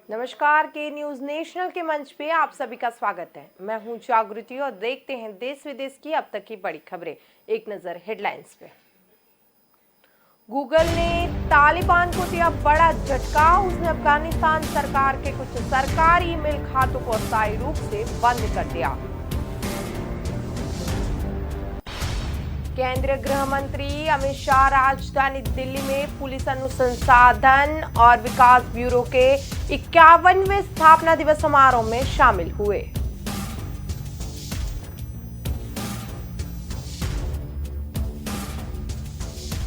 नमस्कार, के news national के मंच पे आप सभी का स्वागत है। मैं हूं जागृति और देखते हैं देश विदेश की अब तक की बड़ी खबरें। एक नजर हेडलाइंस पे। गूगल ने तालिबान को दिया बड़ा झटका। उसने अफगानिस्तान सरकार के कुछ सरकारी ईमेल खातों को अस्थायी रूप से बंद कर दिया। केंद्रीय गृह मंत्री अमित शाह राजधानी दिल्ली में पुलिस अनुसंधान और विकास ब्यूरो के 51वें स्थापना दिवस समारोह में शामिल हुए।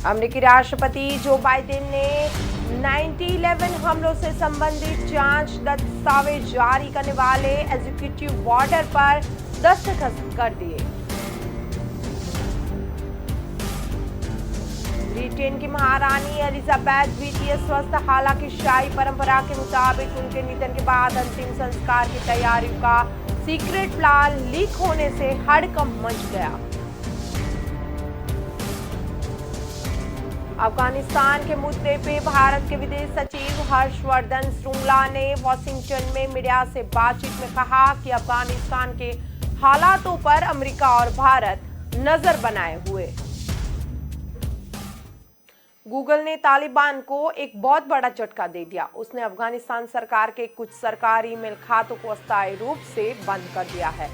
अमेरिकी राष्ट्रपति जो बाइडेन ने 9/11 हमलों से संबंधित जांच दस्तावेज जारी करने वाले एग्जीक्यूटिव ऑर्डर पर दस्तखत कर दिए। ब्रिटेन की महारानी एलिजाबेथ द्वितीय स्वस्थ, हालांकि शाही परंपरा के मुताबिक उनके निधन के बाद अंतिम संस्कार की तैयारियों का सीक्रेट प्लान लीक होने से हड़कंप मच गया। अफगानिस्तान के मुद्दे पे भारत के विदेश सचिव हर्षवर्धन श्रृंगला ने वॉशिंगटन में मीडिया से बातचीत में कहा कि अफगानिस्तान के हालातों पर अमेरिका और भारत नजर बनाए हुए। गूगल ने तालिबान को एक बहुत बड़ा झटका दे दिया। उसने अफगानिस्तान सरकार के कुछ सरकारी ईमेल खातों को अस्थायी रूप से बंद कर दिया है।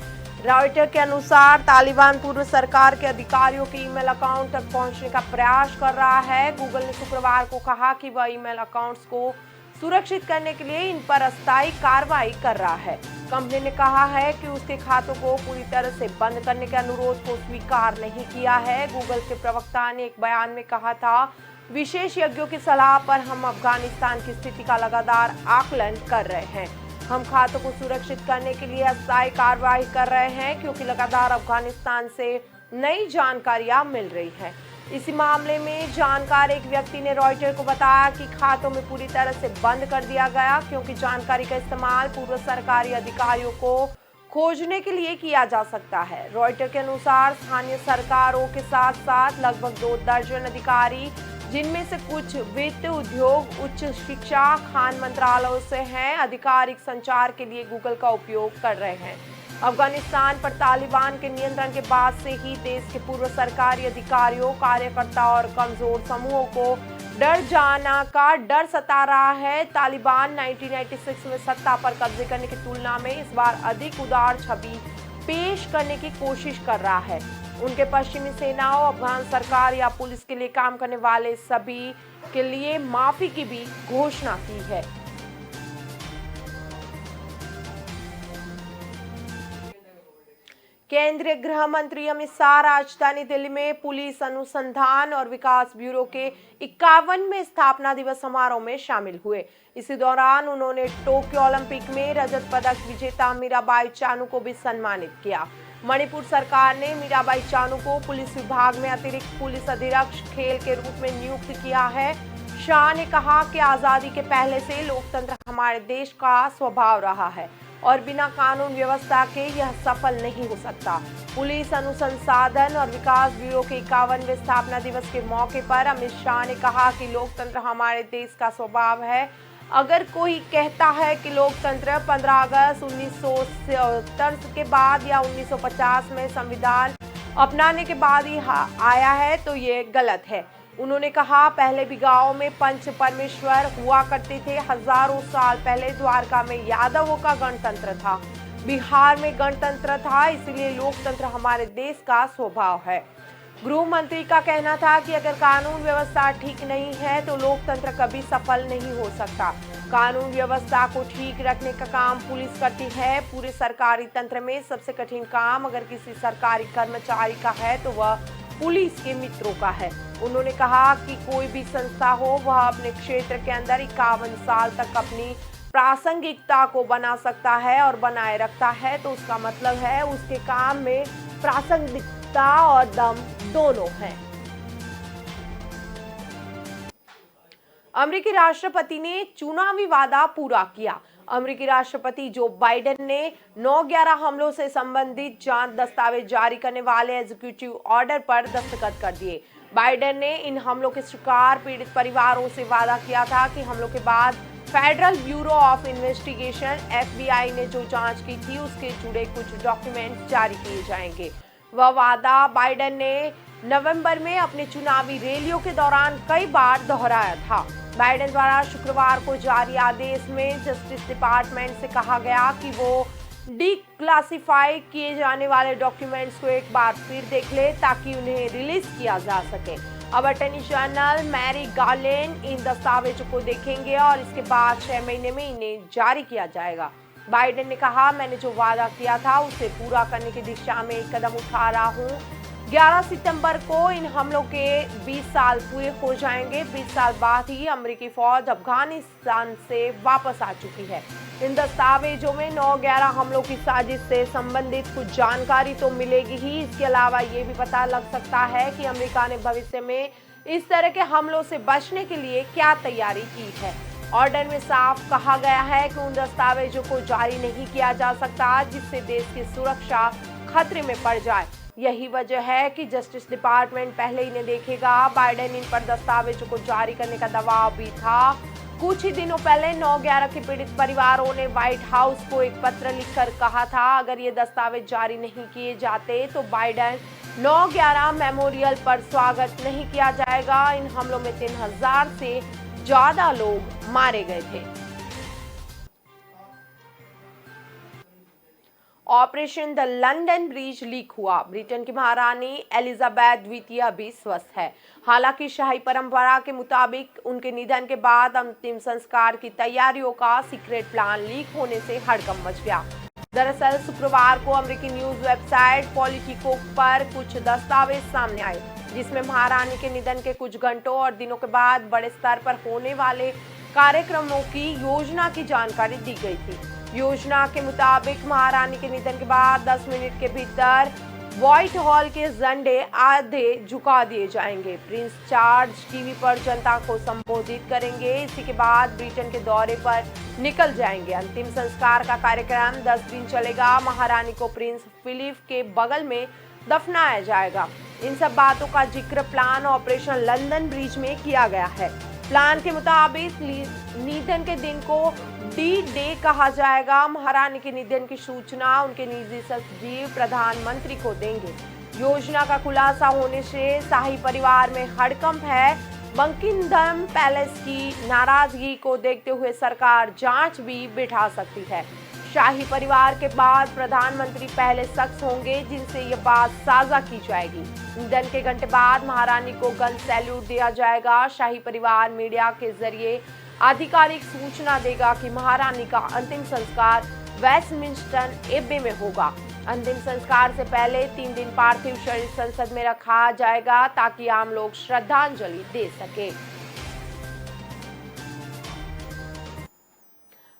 रॉयटर के अनुसार तालिबान पूर्व सरकार के अधिकारियों के ईमेल अकाउंट तक पहुंचने का प्रयास कर रहा है। गूगल ने शुक्रवार को कहा कि वह ईमेल अकाउंट्स को सुरक्षित करने के लिए इन पर अस्थायी कार्रवाई कर रहा है। कंपनी ने कहा है कि उसके खातों को पूरी तरह से बंद करने के अनुरोध को स्वीकार नहीं किया है। गूगल के प्रवक्ता ने एक बयान में कहा था, विशेषज्ञों की सलाह पर हम अफगानिस्तान की स्थिति का लगातार आकलन कर रहे हैं। हम खातों को सुरक्षित करने के लिए अस्थायी कार्रवाई कर रहे हैं क्योंकि लगातार अफगानिस्तान से नई जानकारियां मिल रही हैं। इसी मामले में जानकार एक व्यक्ति ने रॉयटर को बताया कि खातों में पूरी तरह से बंद कर दिया गया क्योंकि जानकारी का इस्तेमाल पूर्व सरकारी अधिकारियों को खोजने के लिए किया जा सकता है। रॉयटर के अनुसार स्थानीय सरकारों के साथ साथ लगभग 2 दर्जन अधिकारी, जिनमें से कुछ वित्त, उद्योग, उच्च शिक्षा, खान मंत्रालयों से हैं, आधिकारिक संचार के लिए गूगल का उपयोग कर रहे हैं। अफगानिस्तान पर तालिबान के नियंत्रण के बाद से ही देश के पूर्व सरकारी अधिकारियों, कार्यकर्ताओं और कमजोर समूहों को डर जाना का डर सता रहा है। तालिबान 1996 में सत्ता पर कब्जे करने की तुलना में इस बार अधिक उदार छवि पेश करने की कोशिश कर रहा है। उनके पश्चिमी सेनाओं, अफगान सरकार या पुलिस के लिए काम करने वाले सभी के लिए माफी की भी घोषणा की है। केंद्रीय गृह मंत्री अमित शाह राजधानी दिल्ली में पुलिस अनुसंधान और विकास ब्यूरो के 51वें स्थापना दिवस समारोह में शामिल हुए। इसी दौरान उन्होंने टोक्यो ओलंपिक में रजत पदक विजेता मीराबाई चानू को भी सम्मानित किया। मणिपुर सरकार ने मीराबाई चानू को पुलिस विभाग में अतिरिक्त पुलिस अधीक्षक खेल के रूप में नियुक्त किया है। शाह ने कहा कि आजादी के पहले से लोकतंत्र हमारे देश का स्वभाव रहा है और बिना कानून व्यवस्था के यह सफल नहीं हो सकता। पुलिस अनुसंधान और विकास ब्यूरो के 51वें स्थापना दिवस के मौके पर अमित शाह ने कहा कि लोकतंत्र हमारे देश का स्वभाव है। अगर कोई कहता है कि लोकतंत्र 15 अगस्त 1970 के बाद या 1950 में संविधान अपनाने के बाद ही आया है तो ये गलत है। उन्होंने कहा, पहले भी गांव में पंच परमेश्वर हुआ करते थे। हजारों साल पहले द्वारका में यादवों का गणतंत्र था, बिहार में गणतंत्र था, इसलिए लोकतंत्र हमारे देश का स्वभाव है। गृह मंत्री का कहना था कि अगर कानून व्यवस्था ठीक नहीं है तो लोकतंत्र कभी सफल नहीं हो सकता। कानून व्यवस्था को ठीक रखने का काम पुलिस करती है। पूरे सरकारी तंत्र में सबसे कठिन काम अगर किसी सरकारी कर्मचारी का है तो वह पुलिस के मित्रों का है। उन्होंने कहा कि कोई भी संस्था हो, वह अपने क्षेत्र के अंदर 51 साल तक अपनी प्रासंगिकता को बना सकता है और बनाए रखता है तो उसका मतलब है उसके काम में प्रासंगिकता और दम दोनों हैं। अमेरिकी राष्ट्रपति ने चुनावी वादा पूरा किया। अमेरिकी राष्ट्रपति जो बाइडेन ने 9/11 हमलों से संबंधित जांच दस्तावेज जारी करने वाले एग्जीक्यूटिव ऑर्डर पर दस्तखत कर दिए। बाइडेन ने इन हमलों के शिकार पीड़ित परिवारों से वादा किया था कि हमलों के बाद federal bureau of investigation FBI ने जो जांच की थी उसके जुड़े कुछ डॉक्यूमेंट्स जारी किए जाएंगे। वह वादा बाइडेन ने नवंबर में अपने चुनावी रैलियों के दौरान कई बार दोहराया था। बाइडेन द्वारा शुक्रवार को जारी आदेश में जस्टिस डिपार्टमेंट से कहा गया कि वो डिक्लासिफाई किए जाने वाले डॉक्यूमेंट्स को एक बार फिर देख ले ताकि उन्हें रिलीज किया जा सके। अब अटॉर्नी जनरल मैरी गार्लैंड इन दस्तावेजों को देखेंगे और इसके बाद 6 महीने में इन्हें जारी किया जाएगा। बाइडेन ने कहा, मैंने जो वादा किया था उसे पूरा करने की दिशा में एक कदम उठा रहा हूं। 11 सितंबर को इन हमलों के 20 साल पूरे हो जाएंगे। 20 साल बाद ही अमेरिकी फौज अफगानिस्तान से वापस आ चुकी है। इन दस्तावेजों में 9/11 हमलों की साजिश से संबंधित कुछ जानकारी तो मिलेगी ही, इसके अलावा ये भी पता लग सकता है कि अमेरिका ने भविष्य में इस तरह के हमलों से बचने के लिए क्या तैयारी की है। ऑर्डर में साफ कहा गया है कि उन दस्तावेजों को जारी नहीं किया जा सकता जिससे देश की सुरक्षा खतरे में पड़ जाए। यही वजह है कि जस्टिस डिपार्टमेंट पहले इन्हें देखेगा। बाइडेन इन पर दस्तावेजों को जारी करने का दबाव भी था। कुछ ही दिनों पहले 9/11 के पीड़ित परिवारों ने व्हाइट हाउस को एक पत्र लिखकर कहा था अगर ये दस्तावेज जारी नहीं किए जाते तो बाइडेन 9/11 मेमोरियल पर स्वागत नहीं किया जाएगा। इन हमलों में 3000 से ज्यादा लोग मारे गए थे। Operation the London bridge leak हुआ। ब्रिटेन की महारानी एलिजाबेथ द्वितीय भी स्वस्थ है। हालांकि शाही परंपरा के मुताबिक उनके निधन के बाद अंतिम संस्कार की तैयारियों का सीक्रेट प्लान लीक होने से हड़कंप मच गया। दरअसल शुक्रवार को अमेरिकी न्यूज वेबसाइट पॉलिटिको पर कुछ दस्तावेज सामने आए जिसमें महारानी के निधन के कुछ घंटों और दिनों के बाद बड़े स्तर पर होने वाले कार्यक्रमों की योजना की जानकारी दी गई थी। योजना के मुताबिक महारानी के निधन के बाद 10 मिनट के भीतर व्हाइट हॉल के झंडे आधे झुका दिए जाएंगे। प्रिंस चार्ल्स टीवी पर जनता को संबोधित करेंगे। इसी के बाद ब्रिटेन के दौरे पर निकल जाएंगे। अंतिम संस्कार का कार्यक्रम 10 दिन चलेगा। महारानी को प्रिंस फिलिप के बगल में दफनाया जाएगा। इन सब बातों का जिक्र प्लान ऑपरेशन लंदन ब्रिज में किया गया है। प्लान के मुताबिक निधन के दिन को D-Day कहा जाएगा। महारानी के निधन की सूचना उनके निजी सचिव प्रधानमंत्री को देंगे। योजना का खुलासा होने से शाही परिवार में हड़कंप है। बकिंघम पैलेस की नाराजगी को देखते हुए सरकार जांच भी बिठा सकती है। शाही परिवार के बाद प्रधानमंत्री पहले शख्स होंगे जिनसे ये बात साझा की जाएगी। निधन के घंटे बाद महारानी को गन सैल्यूट दिया जाएगा। शाही परिवार मीडिया के जरिए आधिकारिक सूचना देगा कि महारानी का अंतिम संस्कार वेस्टमिंस्टर एबे में होगा। अंतिम संस्कार से पहले 3 दिन पार्थिव शरीर संसद में रखा जाएगा ताकि आम लोग श्रद्धांजलि दे सके।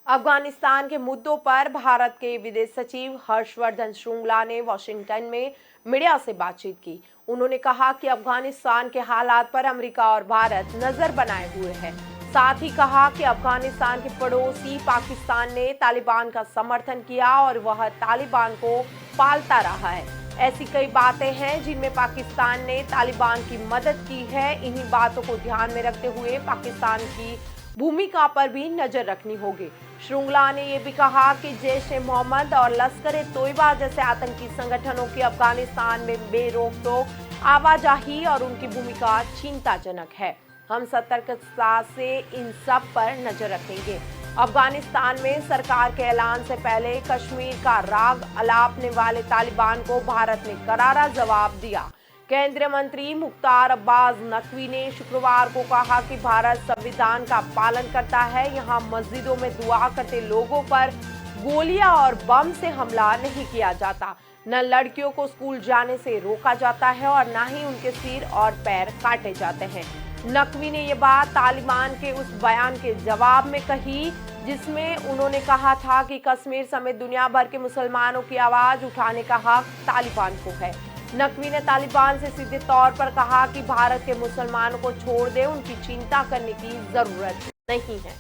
अफगानिस्तान के मुद्दों पर भारत के विदेश सचिव हर्षवर्धन श्रृंगला ने वॉशिंगटन में मीडिया से बातचीत की। उन्होंने कहा कि अफगानिस्तान के हालात पर अमेरिका और भारत नजर बनाए हुए हैं। साथ ही कहा कि अफगानिस्तान के पड़ोसी पाकिस्तान ने तालिबान का समर्थन किया और वह तालिबान को पालता रहा है। ऐसी कई बातें हैं जिनमें पाकिस्तान ने तालिबान की मदद की है। इन्हीं बातों को ध्यान में रखते हुए पाकिस्तान की भूमिका पर भी नजर रखनी होगी। श्रृंगला ने यह भी कहा कि जैश-ए-मोहम्मद और लश्कर-ए-तोयबा जैसे आतंकी संगठनों की अफगानिस्तान में बेरोक-टोक आवाजाही और उनकी भूमिका चिंताजनक है। हम सतर्कता से इन सब पर नजर रखेंगे। अफगानिस्तान में सरकार के ऐलान से पहले कश्मीर का राग अलापने वाले तालिबान को भारत ने करारा जवाब दिया। केंद्रीय मंत्री मुख्तार अब्बास नकवी ने शुक्रवार को कहा कि भारत संविधान का पालन करता है। यहाँ मस्जिदों में दुआ करते लोगों पर गोलियां और बम से हमला नहीं किया जाता। न लड़कियों को स्कूल जाने से रोका जाता है और न ही उनके सिर और पैर काटे जाते हैं। नकवी ने ये बात तालिबान के उस बयान के जवाब में कही जिसमें उन्होंने कहा था कि कश्मीर समेत दुनिया भर के मुसलमानों की आवाज उठाने का हक तालिबान को है। नकवी ने तालिबान से सीधे तौर पर कहा कि भारत के मुसलमानों को छोड़ दे, उनकी चिंता करने की जरूरत नहीं है।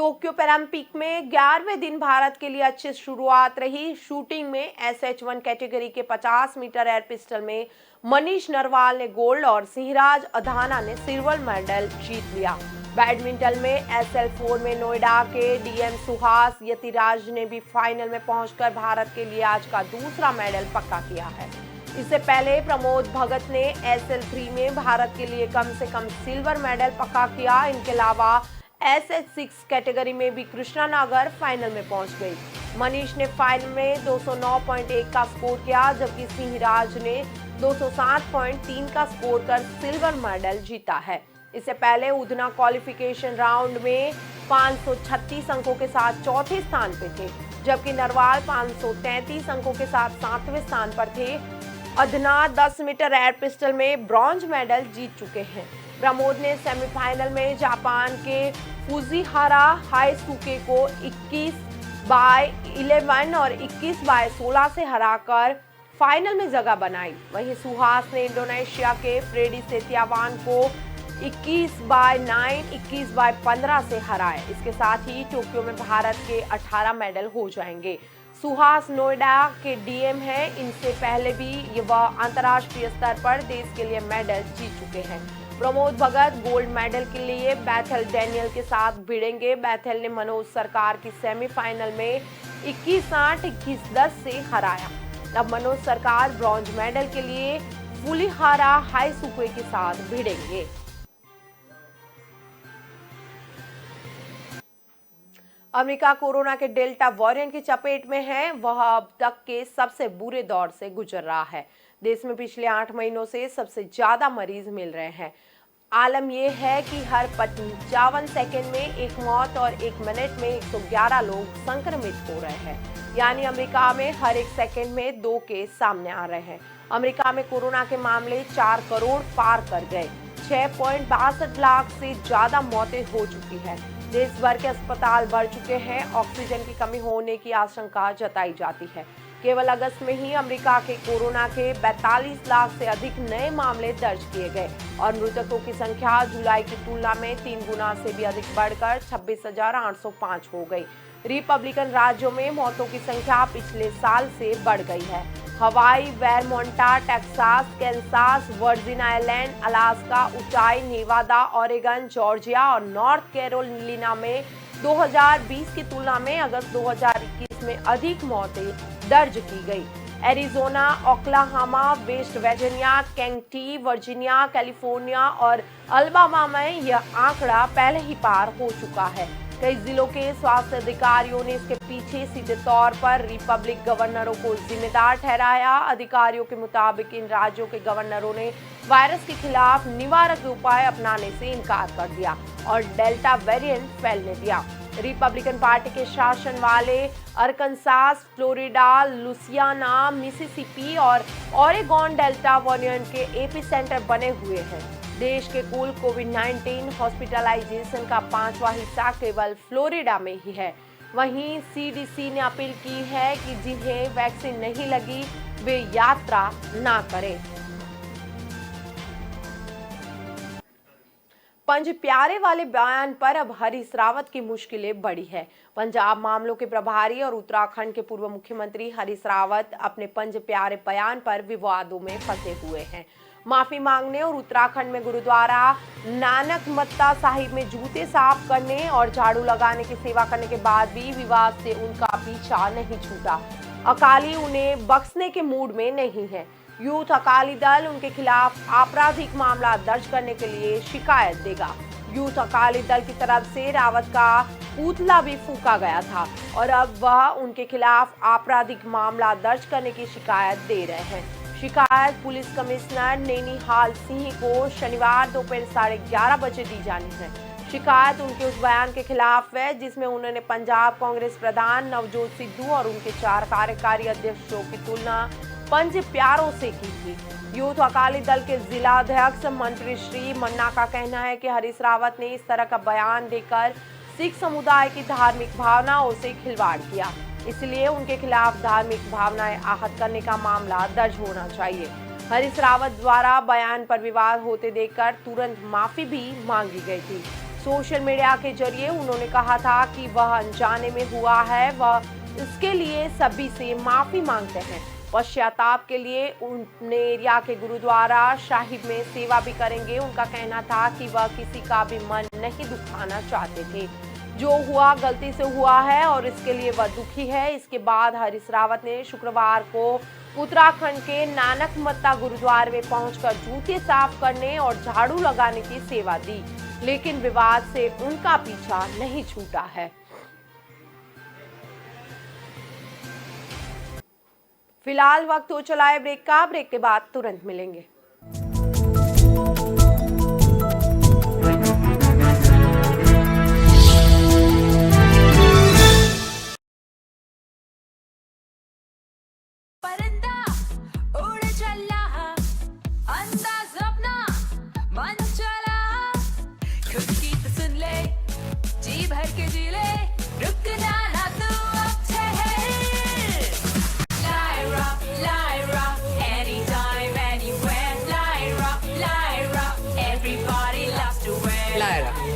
टोक्यो ओलंपिक में 11वें दिन भारत के लिए अच्छी शुरुआत रही। शूटिंग में SH1 कैटेगरी के 50 मीटर एयर पिस्टल में मनीष नरवाल ने गोल्ड और सिंहराज अधाना ने सिल्वर मेडल जीत लिया। बैडमिंटन में SL4 में नोएडा के DM सुहास यतिराज ने भी फाइनल में पहुंचकर भारत के लिए आज का दूसरा मेडल पक्का किया है। इससे पहले प्रमोद भगत ने SL3 में भारत के लिए कम से कम सिल्वर मेडल पक्का किया। इनके अलावा SH6 कैटेगरी में भी कृष्णा नागर फाइनल में पहुंच गई। मनीष ने फाइनल में 209.1 का स्कोर किया, जबकि सिंहराज ने 207.3 का स्कोर कर सिल्वर मेडल जीता है। इससे पहले उधना क्वालिफिकेशन राउंड में 536 अंकों के साथ चौथे स्थान पर थे, जबकि नरवाल 533 अंकों के साथ 7वें स्थान पर थे। अधना 10 मीटर एयर पिस्टल में ब्रॉन्ज मेडल जीत चुके हैं। प्रमोद ने सेमीफाइनल में जापान के फुजीहारा हाईसुके को 21/11 और 21/16 से हराकर फाइनल में जगह बनाई। वहीं सुहास ने इंडोनेशिया के फ्रेडी सेतियावान को 21/9, 21/15 से हराया। इसके साथ ही टोक्यो में भारत के 18 मेडल हो जाएंगे। सुहास नोएडा के DM हैं। इनसे पहले भी वह अंतर्राष्ट्रीय स्तर पर देश के लिए मेडल जीत चुके हैं। प्रमोद भगत गोल्ड मेडल के लिए बैथल डैनियल के साथ भिड़ेंगे। बैथल ने मनोज सरकार की सेमीफाइनल में 21-8, 21-10 से हराया। अब मनोज सरकार ब्रॉन्ज मेडल के लिए फुजीहारा हाईसुके के साथ भिड़ेंगे। अमेरिका कोरोना के डेल्टा वेरिएंट की चपेट में है। वह अब तक के सबसे बुरे दौर से गुजर रहा है। देश में पिछले 8 महीनों से सबसे ज्यादा मरीज मिल रहे हैं। आलम यह है कि हर 55 सेकंड में एक मौत और 1 मिनट में 111 लोग संक्रमित हो रहे हैं। यानी अमेरिका में हर 1 सेकंड में 2 केस सामने आ रहे हैं। अमेरिका में कोरोना के मामले 4 करोड़ पार कर गए। 6.62 लाख से ज्यादा मौतें हो चुकी है। देश भर के अस्पताल भर चुके हैं। ऑक्सीजन की कमी होने की आशंका जताई जाती है। केवल अगस्त में ही अमेरिका के कोरोना के 42 लाख से अधिक नए मामले दर्ज किए गए और मृतकों की संख्या जुलाई की तुलना में 3 गुना से भी अधिक बढ़कर 26,805 हो गई। रिपब्लिकन राज्यों में मौतों की संख्या पिछले साल से बढ़ गई है। Hawaii, Vermont, Texas, Kansas, Virgin Island, Alaska, Utah, Nevada, Oregon, Georgia और नॉर्थ कैरोलिना में 2020 की तुलना में अगस्त 2021 में अधिक मौतें दर्ज की गई। Arizona, Oklahoma, West Virginia, Kentucky, Virginia, California और अल्बामा में यह आंकड़ा पहले ही पार हो चुका है। कई जिलों के स्वास्थ्य अधिकारियों ने इसके पीछे सीधे तौर पर रिपब्लिक गवर्नरों को जिम्मेदार ठहराया। अधिकारियों के मुताबिक इन राज्यों के गवर्नरों ने वायरस के खिलाफ निवारक उपाय अपनाने से इनकार कर दिया और डेल्टा वेरिएंट फैलने दिया। रिपब्लिकन पार्टी के शासन वाले अरकानसास, फ्लोरिडा, लुसियाना, मिसिसिपी और ओरेगॉन डेल्टा वेरिएंट के एपिसेंटर बने हुए हैं। देश के कुल कोविड-19 हॉस्पिटलाइजेशन का 5वां हिस्सा केवल फ्लोरिडा में ही है। वहीं CDC ने अपील की है कि जिन्हें वैक्सीन नहीं लगी वे यात्रा ना करें। पंज प्यारे वाले बयान पर अब हरीश रावत की मुश्किलें बढ़ी है। पंजाब मामलों के प्रभारी और उत्तराखंड के पूर्व मुख्यमंत्री हरीश रावत अपने पंज प्यारे बयान पर विवादों में फंसे हुए हैं। माफी मांगने और उत्तराखंड में गुरुद्वारा नानक मत्ता साहिब में जूते साफ करने और झाड़ू लगाने की सेवा करने के बाद भी विवाद से उनका पीछा नहीं छूटा। अकाली उन्हें बख्शने के मूड में नहीं है। यूथ अकाली दल उनके खिलाफ आपराधिक मामला दर्ज करने के लिए शिकायत देगा। यूथ अकाली दल की तरफ से रावत का पुतला भी फूंका गया था और अब वह उनके खिलाफ आपराधिक मामला दर्ज करने की शिकायत दे रहे हैं। शिकायत पुलिस कमिश्नर नैनीहाल सिंह को शनिवार दोपहर 11:30 बजे दी जानी है। शिकायत उनके उस बयान के खिलाफ है जिसमें उन्होंने पंजाब कांग्रेस प्रधान नवजोत सिद्धू और उनके 4 कार्यकारी अध्यक्षों की तुलना पंज प्यारों से की थी। यूथ अकाली दल के जिला अध्यक्ष मंत्री श्री मन्ना का कहना है कि हरीश रावत ने इस तरह का बयान देकर सिख समुदाय की धार्मिक भावनाओं से खिलवाड़ किया, इसलिए उनके खिलाफ धार्मिक भावनाएं आहत करने का मामला दर्ज होना चाहिए। हरीश रावत द्वारा बयान पर विवाद होते देखकर तुरंत माफी भी मांगी गई थी। सोशल मीडिया के जरिए उन्होंने कहा था कि वह अनजाने में हुआ है, वह इसके लिए सभी से माफी मांगते हैं। पश्चाताप के लिए उन्हें एरिया के गुरुद्वारा साहिब में सेवा भी करेंगे। उनका कहना था कि वह किसी का भी मन नहीं दुखाना चाहते थे। जो हुआ गलती से हुआ है और इसके लिए वह दुखी है। इसके बाद हरीश रावत ने शुक्रवार को उत्तराखंड के नानक मत्ता गुरुद्वारे में पहुंचकर जूते साफ करने और झाड़ू लगाने की सेवा दी, लेकिन विवाद से उनका पीछा नहीं छूटा है। फिलहाल वक्त हो चला है ब्रेक का। ब्रेक के बाद तुरंत मिलेंगे।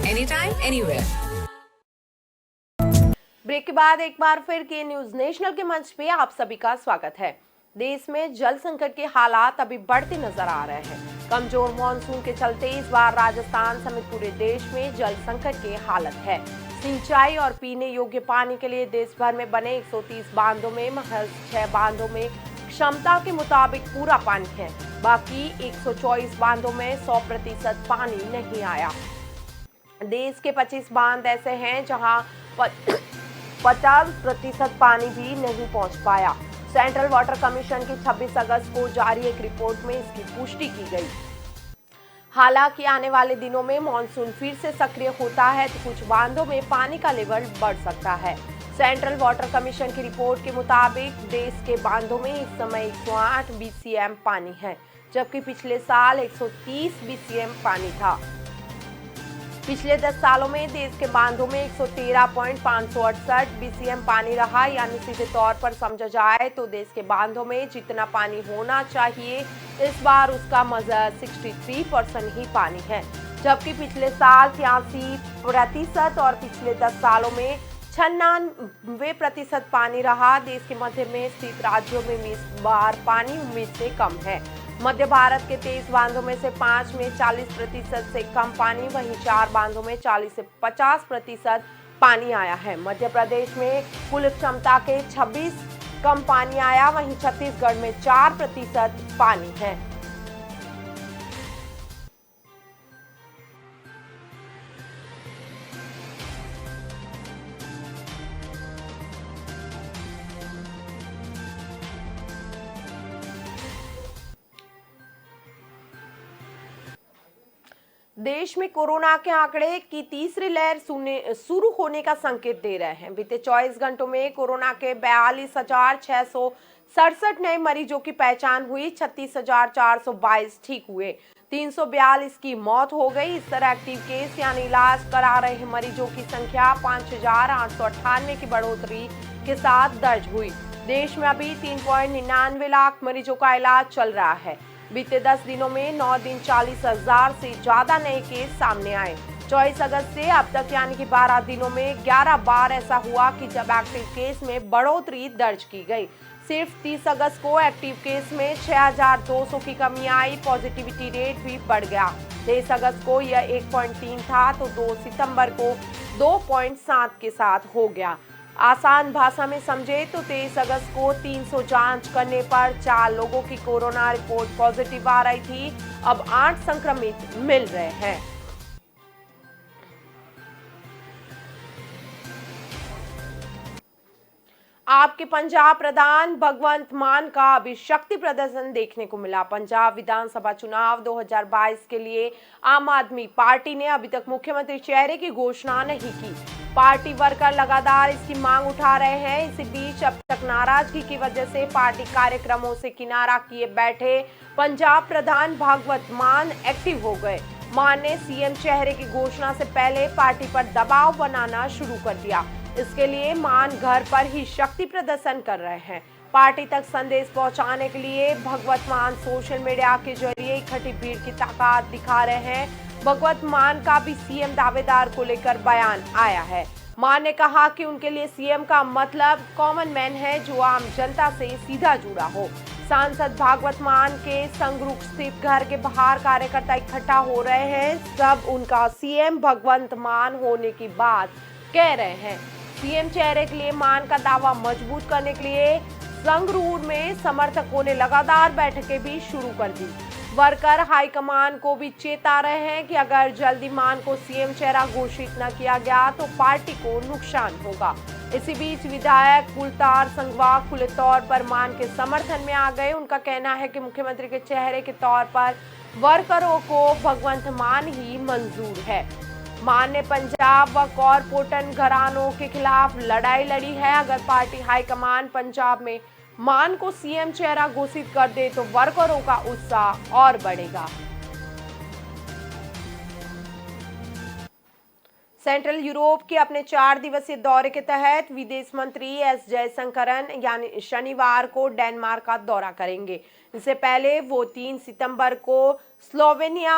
Anytime, anywhere. ब्रेक के बाद एक बार फिर के न्यूज नेशनल के मंच पे आप सभी का स्वागत है। देश में जल संकट के हालात अभी बढ़ते नजर आ रहे हैं। कमजोर मानसून के चलते इस बार राजस्थान समेत पूरे देश में जल संकट की हालत है। सिंचाई और पीने योग्य पानी के लिए देश भर में बने 130 बांधों में महज 6 बांधों में क्षमता के मुताबिक पूरा पानी है। बाकी 124 बांधों में 100% पानी नहीं आया। देश के 25 बांध ऐसे हैं जहां 50% पानी भी नहीं पहुंच पाया। सेंट्रल वाटर कमीशन की 26 अगस्त को जारी एक रिपोर्ट में इसकी पुष्टि की गई। हालांकि आने वाले दिनों में मानसून फिर से सक्रिय होता है तो कुछ बांधों में पानी का लेवल बढ़ सकता है। सेंट्रल वाटर कमीशन की रिपोर्ट के मुताबिक देश के बांधों में इस समय 108 BCM पानी है, जबकि पिछले साल 130 BCM पानी था। पिछले 10 सालों में देश के बांधों में 113.568 BCM पानी रहा। यानी सीधे तौर पर समझा जाए तो देश के बांधों में जितना पानी होना चाहिए इस बार उसका मज़ा 63% ही पानी है, जबकि पिछले साल 83% और पिछले 10 सालों में 96% पानी रहा। देश के मध्य में स्थित राज्यों में इस बार पानी उम्मीद से कम है। मध्य भारत के 23 बांधों में से 5 में 40% से कम पानी, वहीं 4 बांधों में 40 से 50% पानी आया है। मध्य प्रदेश में कुल क्षमता के 26 कम पानी आया, वहीं छत्तीसगढ़ में 4% पानी है। देश में कोरोना के आंकड़े की तीसरी लहर शुरू होने का संकेत दे रहे हैं। बीते 24 घंटों में कोरोना के 42,667 नए मरीजों की पहचान हुई। 36,422 ठीक हुए। 342 की मौत हो गई। इस तरह एक्टिव केस यानी इलाज करा रहे मरीजों की संख्या 5,898 की बढ़ोतरी के साथ दर्ज हुई। देश में अभी 3.99 लाख मरीजों का इलाज चल रहा है। बीते 10 दिनों में 9 दिन 40,000 से ज्यादा नए केस सामने आए। 24 अगस्त से अब तक यानी कि 12 दिनों में 11 बार ऐसा हुआ कि जब एक्टिव केस में बढ़ोतरी दर्ज की गई। सिर्फ 30 अगस्त को एक्टिव केस में 6,200 की कमी आई। पॉजिटिविटी रेट भी बढ़ गया। 23 अगस्त को यह 1.3 था तो 2 सितंबर को 2.7 के साथ हो गया। आसान भाषा में समझे तो 23 अगस्त को 300 जांच करने पर 4 लोगों की कोरोना रिपोर्ट पॉजिटिव आ रही थी। अब 8 संक्रमित मिल रहे हैं। आपके पंजाब प्रधान भगवंत मान का अभी शक्ति प्रदर्शन देखने को मिला। पंजाब विधानसभा चुनाव 2022 के लिए आम आदमी पार्टी ने अभी तक मुख्यमंत्री चेहरे की घोषणा नहीं की। पार्टी वर्कर लगातार इसकी मांग उठा रहे हैं। इसी बीच अब तक नाराजगी की वजह से पार्टी कार्यक्रमों से किनारा किए बैठे पंजाब प्रधान भगवंत मान एक्टिव हो गए। मान ने सीएम चेहरे की घोषणा से पहले पार्टी पर दबाव बनाना शुरू कर दिया। इसके लिए मान घर पर ही शक्ति प्रदर्शन कर रहे हैं। पार्टी तक संदेश पहुंचाने के लिए भगवंत मान सोशल मीडिया के जरिए इकट्ठी भीड़ की ताकत दिखा रहे हैं। भगवंत मान का भी सीएम दावेदार को लेकर बयान आया है। मान ने कहा कि उनके लिए सीएम का मतलब कॉमन मैन है, जो आम जनता से सीधा जुड़ा हो। सांसद भागवत मान के संगरूप स्थित घर के बाहर कार्यकर्ता इकट्ठा हो रहे हैं। सब उनका सीएम भगवंत मान होने की बात कह रहे हैं। सीएम चेहरे के लिए मान का दावा मजबूत करने के लिए संगरूर में समर्थकों ने लगातार बैठकें भी शुरू कर दी। वर्कर हाईकमान को भी चेता रहे हैं कि अगर जल्दी मान को सीएम चेहरा घोषित न किया गया तो पार्टी को नुकसान होगा। इसी बीच विधायक कुलतार संघवा खुले तौर पर मान के समर्थन में आ गए। उनका कहना है कि मुख्यमंत्री के चेहरे के तौर पर वर्करों को भगवंत मान ही मंजूर है। मान ने पंजाब व कॉरपोरेट घरानों के खिलाफ लड़ाई लड़ी है। अगर पार्टी हाईकमान पंजाब में मान को सीएम चेहरा घोषित कर दे तो वर्करों का उत्साह और बढ़ेगा। सेंट्रल यूरोप के अपने 4 दिवसीय दौरे के तहत विदेश मंत्री एस जयशंकरन यानी शनिवार को डेनमार्क का दौरा करेंगे। इससे पहले वो 3 सितंबर को स्लोवेनिया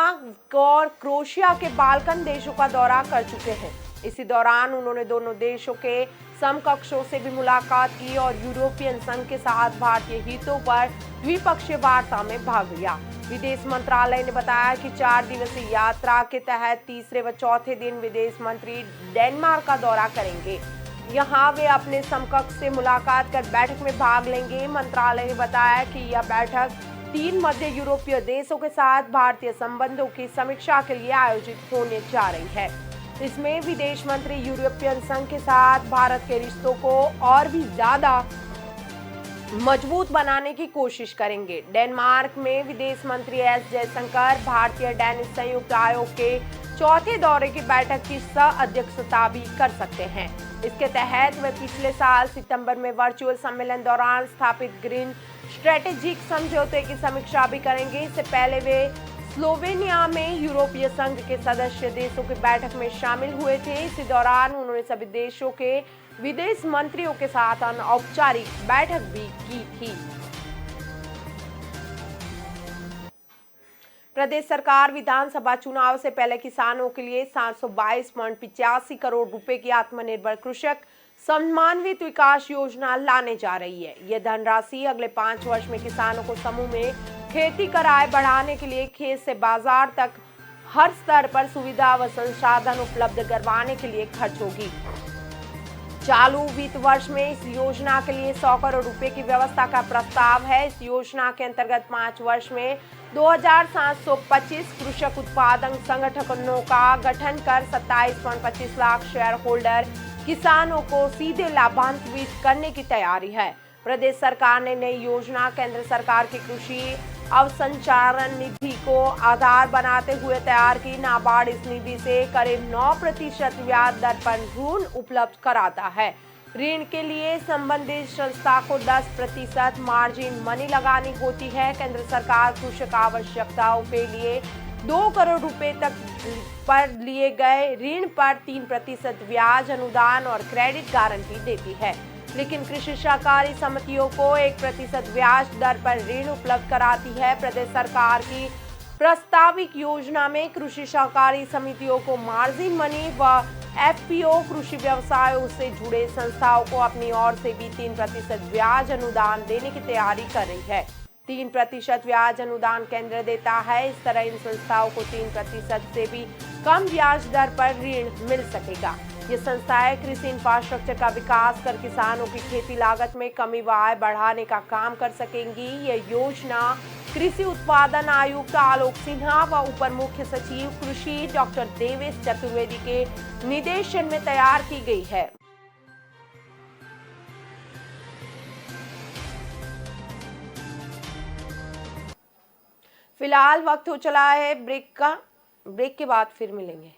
और क्रोएशिया के बाल्कन देशों का दौरा कर चुके हैं। इसी दौरान उन्होंने दोनों देशों के समकक्षों से भी मुलाकात की और यूरोपियन संघ के साथ भारतीय हितों पर द्विपक्षीय वार्ता में भाग लिया। विदेश मंत्रालय ने बताया कि 4 दिवसीय यात्रा के तहत तीसरे व चौथे दिन विदेश मंत्री डेनमार्क का दौरा करेंगे। यहां वे अपने समकक्ष से मुलाकात कर बैठक में भाग लेंगे। मंत्रालय ने बताया कि यह बैठक 3 मध्य यूरोपीय देशों के साथ भारतीय संबंधों की समीक्षा के लिए आयोजित होने जा रही है। इसमें विदेश मंत्री यूरोपियन संघ के साथ भारत के रिश्तों को और भी ज्यादा मजबूत बनाने की कोशिश करेंगे। डेनमार्क में विदेश मंत्री एस जयशंकर भारतीय डेनिश संयुक्त आयोग के चौथे दौरे की बैठक की सह अध्यक्षता भी कर सकते हैं। इसके तहत वे पिछले साल सितंबर में वर्चुअल सम्मेलन दौरान स्थापित ग्रीन स्ट्रेटेजिक समझौते की समीक्षा भी करेंगे। इससे पहले वे स्लोवेनिया में यूरोपीय संघ के सदस्य देशों की बैठक में शामिल हुए थे। इसी दौरान उन्होंने सभी देशों के विदेश मंत्रियों के साथ अनौपचारिक बैठक भी की थी। प्रदेश सरकार विधानसभा चुनाव से पहले किसानों के लिए 722.85 करोड़ रुपए की आत्मनिर्भर कृषक सम्मानित विकास योजना लाने जा रही है। यह धनराशि अगले 5 वर्ष में किसानों को समूह में खेती कर आय बढ़ाने के लिए खेत से बाजार तक हर स्तर पर सुविधा व संसाधन उपलब्ध करवाने के लिए खर्च होगी। चालू वित्त वर्ष में इस योजना के लिए 100 करोड़ रुपए की व्यवस्था का प्रस्ताव है। इस योजना के अंतर्गत 5 वर्ष में 2725 कृषक उत्पादन संगठनों का गठन कर 27.25 लाख शेयर होल्डर किसानों को सीधे लाभान्वित करने की तैयारी है। प्रदेश सरकार ने नई योजना केंद्र सरकार की कृषि अवसंचालन निधि को आधार बनाते हुए तैयार की। नाबार्ड इस निधि से करीब 9% ब्याज दर पर ऋण उपलब्ध कराता है। ऋण के लिए संबंधित संस्था को 10% मार्जिन मनी लगानी होती है। केंद्र सरकार कृषक आवश्यकताओं के लिए 2 करोड़ रुपए तक पर लिए गए ऋण पर 3% ब्याज अनुदान और क्रेडिट गारंटी देती है, लेकिन कृषि सहकारी समितियों को 1% ब्याज दर पर ऋण उपलब्ध कराती है। प्रदेश सरकार की प्रस्तावित योजना में कृषि सहकारी समितियों को मार्जिन मनी व एफपीओ कृषि व्यवसायों से जुड़े संस्थाओं को अपनी ओर से भी 3% ब्याज अनुदान देने की तैयारी कर रही है। 3% ब्याज अनुदान केंद्र देता है। इस तरह इन संस्थाओं को 3% से भी कम ब्याज दर पर ऋण मिल सकेगा। ये संस्थाएं कृषि इंफ्रास्ट्रक्चर का विकास कर किसानों की खेती लागत में कमी व आय बढ़ाने का काम कर सकेंगी। यह योजना कृषि उत्पादन आयुक्त आलोक सिन्हा व उपर मुख्य सचिव कृषि डॉक्टर देवेश चतुर्वेदी के निर्देशन में तैयार की गई है। फिलहाल वक्त हो चला है ब्रेक का। ब्रेक के बाद फिर मिलेंगे।